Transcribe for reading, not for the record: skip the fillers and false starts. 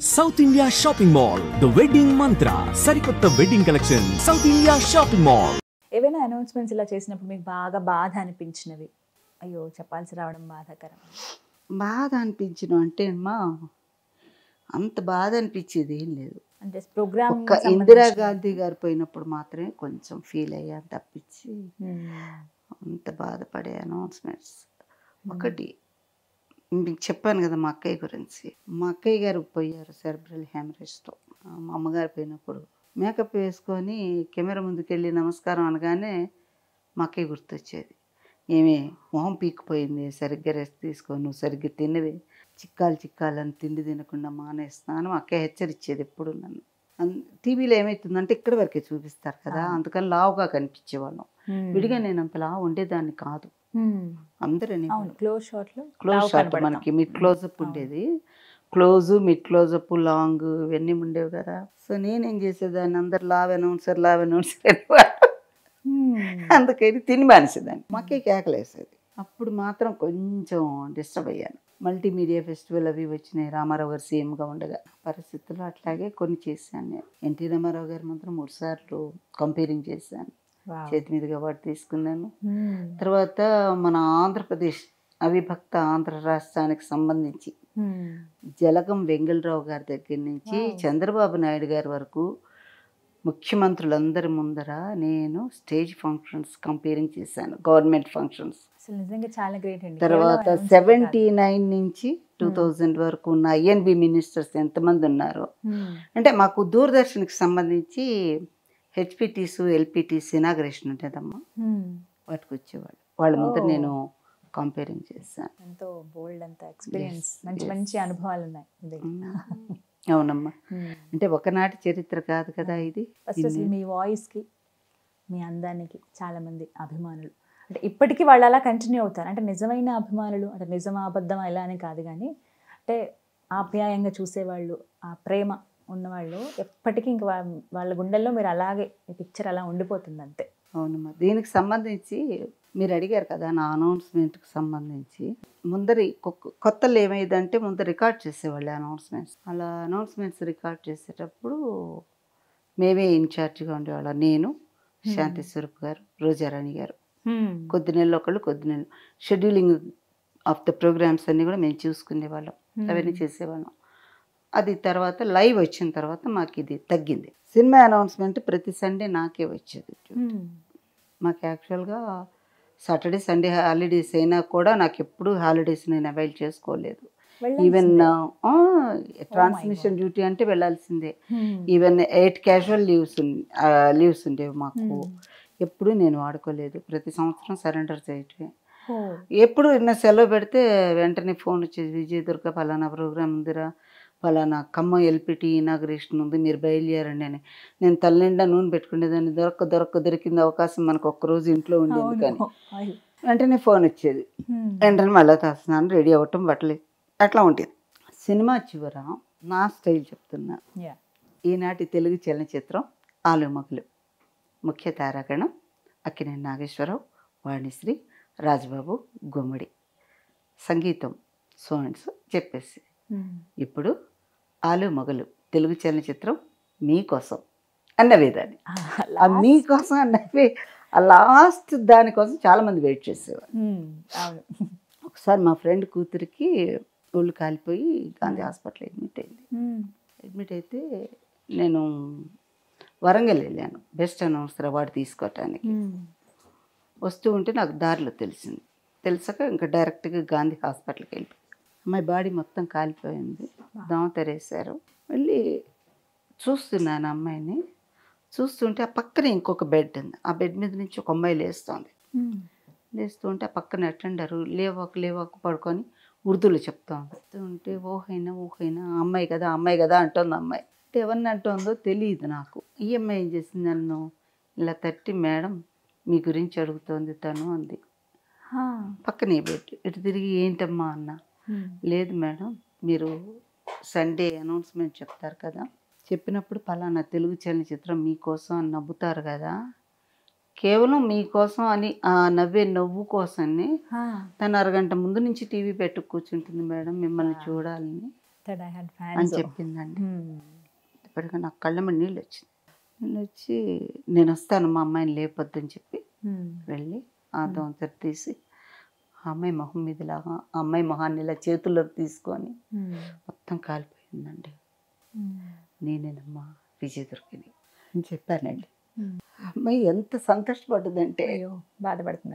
South India shopping mall the wedding మంత్ర సరికొత్త wedding collection south India shopping mall. ఏవైనా announcements ఇలా చేసినప్పుడు మీకు బాగా బాధ అనిపించినవి, అయ్యో చెప్పాల్సి రావడం బాధాకరం? బాధ అనిపించడం అంటే అమ్మా అంత బాధ అనిపించేది ఏం లేదు. అంటే ప్రోగ్రామ్ ఒక్క ఇందిరాగాంధీ గారు పోయినప్పుడు మాత్రమే కొంచెం ఫీల్ అయ్యాను తప్పించి అంత బాధపడే అనౌన్స్మెంట్స్ ఒకటి మీకు చెప్పాను కదా మా అక్కయ్య గురించి. మా అక్కయ్య గారు పోయారు సెరెబ్రల్ హ్యామరేజ్తో. మా అమ్మగారు పోయినప్పుడు మేకప్ వేసుకొని కెమెరా ముందుకు వెళ్ళి నమస్కారం అనగానే మా అక్కయ్య గుర్తొచ్చేది. ఏమి మొహం పీక్కుపోయింది, సరిగ్గా రెస్ట్ తీసుకొని నువ్వు సరిగ్గా తిన్నవి, చిక్కాలని తిండి తినకుండా మానేస్తున్నాను మా అక్కయ్య హెచ్చరించేది ఎప్పుడు నన్ను. టీవీలో ఏమవుతుందంటే ఇక్కడ వరకే చూపిస్తారు కదా, అందుకని లావుగా కనిపించేవాళ్ళం. విడిగా నేను అంత లావు ఉండేదాన్ని కాదు. అందరూ క్లోజ్ షాట్ మనకి మిడ్ క్లోజప్ ఉండేది. మిడ్ క్లోజప్ లాంగ్ ఇవన్నీ ఉండేవి కదా. సో నేనేం చేసేదాన్ని, అందరు లావ్ అనౌన్సర్ అందుకని తిని మానేసేదాన్ని. మాకే కేకలేసేది. అప్పుడు మాత్రం కొంచెం డిస్టర్బ్ అయ్యాను. మల్టీమీడియా ఫెస్టివల్ అవి వచ్చినాయి రామారావు గారు సీఎంగా ఉండగా. పరిస్థితుల్లో అట్లాగే కొన్ని చేశాను నేను. ఎన్టీ రామారావు గారు మాత్రం 3 సార్లు కంపేరింగ్ చేశాను, చేతి మీదుగా అవార్డు తీసుకున్నాను. తర్వాత మన ఆంధ్రప్రదేశ్ అవిభక్త ఆంధ్ర రాష్ట్రానికి సంబంధించి జలగం వెంగళరావు గారి దగ్గర నుంచి చంద్రబాబు నాయుడు గారి వరకు ముఖ్యమంత్రులందరి ముందర నేను స్టేజ్ ఫంక్షన్స్ కంపేరింగ్ చేశాను, గవర్నమెంట్ ఫంక్షన్స్. చాలా గ్రేట్ అండి. తర్వాత 79 నుంచి 2000 వరకు ఉన్న ఐఎన్బి మినిస్టర్స్ ఎంతమంది ఉన్నారో, అంటే మాకు దూరదర్శన్కి సంబంధించి హెచ్పిటీస్ ఎల్పిటీస్ ఇనాగ్రేషన్ ఉంటుందమ్మా, వాటికి వచ్చేవాళ్ళు. వాళ్ళ ముందర నేను కంపేరింగ్ చేశాను. ఎంతో బోల్డ్, అంత ఎక్స్పీరియన్స్, మంచి అనుభవాలు ఉన్నాయి. అవునమ్మా, అంటే ఒకనాటి చరిత్ర కాదు కదా ఇది. ఫస్ట్ అసలు మీ వాయిస్కి, మీ అందానికి చాలామంది అభిమానులు, అంటే ఇప్పటికీ వాళ్ళు అలా కంటిన్యూ అవుతారు. అంటే నిజమైన అభిమానులు, అంటే నిజమా అబద్ధమా ఇలా అని కాదు కానీ, అంటే ఆప్యాయంగా చూసేవాళ్ళు, ఆ ప్రేమ ఉన్నవాళ్ళు ఎప్పటికీ ఇంకా వాళ్ళ గుండెల్లో మీరు అలాగే, ఈ పిక్చర్ అలా ఉండిపోతుంది అంతే. అవునమ్మా, దీనికి సంబంధించి మీరు అడిగారు కదా నా అనౌన్స్మెంట్కి సంబంధించి. ముందరి కొత్తలు ఏమైందంటే ముందర రికార్డ్ చేసేవాళ్ళు అనౌన్స్మెంట్స్. అలా అనౌన్స్మెంట్స్ రికార్డ్ చేసేటప్పుడు మేమే ఇన్ఛార్జ్గా ఉండేవాళ్ళం. నేను, శాంతి స్వరూప్ గారు, రోజారాణి గారు. కొద్ది నెలలు ఒకళ్ళు, కొద్ది నెలలు షెడ్యూలింగ్ ఆఫ్ ద ప్రోగ్రామ్స్ అన్నీ కూడా మేము చూసుకునేవాళ్ళం, అవన్నీ చేసేవాళ్ళం. అది తర్వాత లైవ్ వచ్చిన తర్వాత మాకు ఇది తగ్గింది. సినిమా అనౌన్స్మెంట్ ప్రతి సండే నాకే వచ్చేది. మాకు యాక్చువల్గా సాటర్డే సండే హాలిడేస్ అయినా కూడా నాకు ఎప్పుడు హాలిడేస్ నేను అవైల్ చేసుకోలేదు. ఈవెన్ ట్రాన్స్మిషన్ డ్యూటీ అంటే వెళ్ళాల్సిందే. ఈవెన్ 8 క్యాజువల్ లీవ్స్ ఉండేవి మాకు, ఎప్పుడు నేను వాడుకోలేదు. ప్రతి సంవత్సరం సరెండర్ చేయటమే. ఎప్పుడు సెలవు పెడితే వెంటనే ఫోన్ వచ్చేది, విజయదుర్గ పలానా ప్రోగ్రామ్ ఉందిరా, పలానా ఖమ్మం ఎల్పిటి ఇనాగ్రేషన్ ఉంది, మీరు బయలుదేరండి అని. నేను తల్లిండా నూనె పెట్టుకునేదాన్ని, దొరికింది అవకాశం మనకు ఒక్కరోజు ఇంట్లో ఉండేది కానీ వెంటనే ఫోన్ వచ్చేది. వెంటనే మళ్ళీ తాస్తున్నాను, రెడీ అవ్వటం, బట్టలు అట్లా ఉండేది. సినిమా చివర నా స్టైల్ చెప్తున్నా. ఈనాటి తెలుగు చలనచిత్రం ఆలుమగలు ముఖ్య తారాగణం అక్కినేని నాగేశ్వరరావు, వాణిశ్రీ, రాజబాబు, గుమ్మడి. సంగీతం సోన్స్ చెప్పేసి. ఇప్పుడు ఆలుమగలు తెలుగు చలనచిత్రం మీకోసం అన్నవేదాన్ని. ఆ మీకోసం అన్నవే ఆ లాస్ట్ దానికోసం చాలామంది వెయిట్ చేసేవారు. ఒకసారి మా ఫ్రెండ్ కూతురికి ఒళ్ళు కాలిపోయి గాంధీ హాస్పిటల్ అడ్మిట్ అయితే నేను వరంగల్ వెళ్ళాను బెస్ట్ అనౌన్సర్ అవార్డు తీసుకోవటానికి. వస్తూ ఉంటే నాకు దారిలో తెలిసాక ఇంకా డైరెక్ట్గా గాంధీ హాస్పిటల్కి వెళ్ళిపోయాను. అమ్మాయి బాడీ మొత్తం కాలిపోయింది, దోమ తెరేశారు. వెళ్ళి చూస్తున్నాను అమ్మాయిని. చూస్తుంటే ఆ పక్కనే ఇంకొక బెడ్ ఉంది, ఆ బెడ్ మీద నుంచి ఒక అమ్మాయి లేస్తుంటే ఆ పక్కన అటెండరు లేవకు పడుకొని ఉర్దూలో చెప్తుంటే ఊహైనా అమ్మాయి కదా అంటుంది. అమ్మాయి అంటే ఎవరిని అంటుందో తెలియదు నాకు. ఈ అమ్మాయి ఏం చేసింది, నన్ను ఇలా తట్టి, మేడం మీ గురించి అడుగుతోంది తను అంది. పక్కనే బెడ్. ఇటు తిరిగి ఏంటమ్మా అన్న. లేదు మేడం, మీరు సండే అనౌన్స్మెంట్ చెప్తారు కదా, చెప్పినప్పుడు పలానా తెలుగు చలనచిత్రం మీకోసం అని నవ్వుతారు కదా, కేవలం మీకోసం అని ఆ నవ్వు కోసమే తను అరగంట ముందు నుంచి టీవీ పెట్టు కూర్చుంటుంది మేడం మిమ్మల్ని చూడాలని. దట్ ఐ హ్యాడ్ అని ఫ్యాన్స్. చెప్పిందండి. ఇప్పటికీ నాకు కళ్ళమ్మ నీళ్ళు వచ్చింది. నీళ్ళు వచ్చి నేను వస్తాను మా అమ్మాయిని లేపొద్దని చెప్పి వెళ్ళి ఆ దోంతర తీసి ఆ అమ్మాయి మొహం మీదలాగా ఆ అమ్మాయి మొహాన్ని ఇలా చేతుల్లోకి తీసుకొని మొత్తం కాలిపోయిందండి. నేనేనమ్మా విజయదుర్గని అని చెప్పానండి. ఆ అమ్మాయి ఎంత సంతోషపడ్డదంటే అయ్యో బాధపడుతుంది.